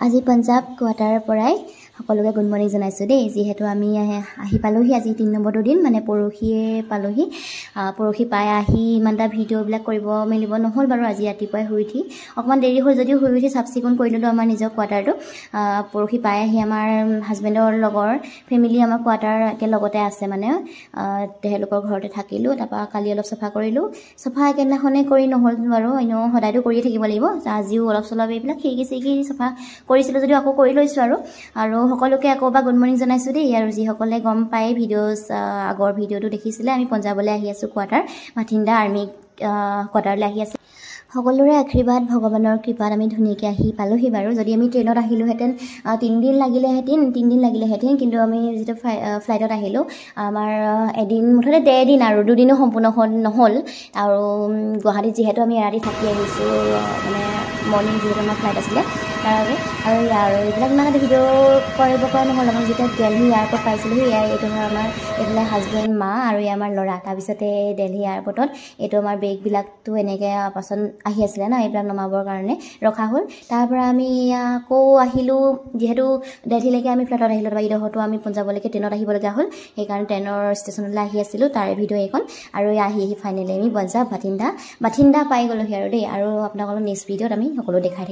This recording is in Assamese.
আজি পঞ্জাব কোৱাটাৰৰ পৰাই সকলোকে গুড মৰ্নিং জনাইছোঁ দেই। যিহেতু আমি আহি পালোহি আজি 3 নম্বৰটো দিন, মানে পৰহিয়ে পালোহি। পৰহি পাই আহি ইমানটা ভিডিঅ'বিলাক কৰিব মেলিব নহ'ল বাৰু। আজি ৰাতিপুৱাই শুই উঠি অকণমান দেৰি হ'ল যদিও শুই উঠি চাফ চিকুণ কৰি ল'লোঁ আমাৰ নিজৰ কোৱাটাৰটো। পৰহি পাই আহি আমাৰ হাজবেণ্ডৰ লগৰ ফেমিলি আমাৰ কোৱাটাৰ একেলগতে আছে, মানে তেহেঁলোকৰ ঘৰতে থাকিলোঁ। তাৰপৰা কালি অলপ চাফা কৰিলোঁ। চাফা একেদিনাখনেই কৰি নহ'ল বাৰু, এনেও সদায়তো কৰিয়ে থাকিব লাগিব। আজিও অলপ চলপ এইবিলাক খিৰিকি চিৰিকি চাফা কৰিছিলোঁ যদিও আকৌ কৰি লৈছোঁ আৰু সকলোকে আকৌ এবাৰ গুড মৰ্নিং জনাইছোঁ দেই। আৰু যিসকলে গম পায় আগৰ ভিডিঅ'টো দেখিছিলে, আমি পঞ্জাৱলৈ আহি আছোঁ কোৱাটাৰ, ভাটিন্দা আৰ্মি কোৱাটাৰলৈ আহি আছোঁ। সকলোৰে আশীৰ্বাদ ভগৱানৰ কৃপাত আমি ধুনীয়াকৈ আহি পালোহি বাৰু। যদি আমি ট্ৰেইনত আহিলোহেঁতেন 3 দিন লাগিলেহেঁতেন, কিন্তু আমি যিটো ফ্লাইটত আহিলোঁ আমাৰ এদিন মুঠতে 1.5 দিন আৰু 2 দিনো সম্পূৰ্ণ নহ'ল। আৰু গুৱাহাটীত যিহেতু আমি এৰাতি থাকি আহিছোঁ, মানে মৰ্ণিং যিহেতু আমাৰ ফ্লাইট আছিলে তাৰ বাবে। আৰু এইবিলাক মানে ভিডিঅ' কৰিব পৰা নহ'ল। আমাৰ যেতিয়া দেলহি এয়াৰপৰ্ট পাইছিলোহি, এইটো হয় আমাৰ এইফালে হাজবেণ্ড মা আৰু আমাৰ ল'ৰা। তাৰপিছতে দেলহি এয়াৰপৰ্টত এইটো আমাৰ বেগবিলাকতো এনেকৈ পাছত আহি আছিলে ন, এইবিলাক নমাবৰ কাৰণে ৰখা হ'ল। তাৰপৰা আমি আকৌ আহিলোঁ, যিহেতু দেলহিলৈকে আমি ফ্লাইটত আহিলোঁ। তাৰপৰা ইডোখৰতো আমি পঞ্জাৱলৈকে ট্ৰেইনত আহিবলগীয়া হ'ল, সেইকাৰণে ট্ৰেইনৰ ষ্টেচনলৈ আহি আছিলোঁ, তাৰে ভিডিঅ' এইখন। আৰু আহি ফাইনেলি আমি পঞ্জাৱ ভাটিন্দা পাই গ'লোহি আৰু দেই। আৰু আপোনালোকক নেক্সট ভিডিঅ'ত আমি সকলো দেখাই থাকিম।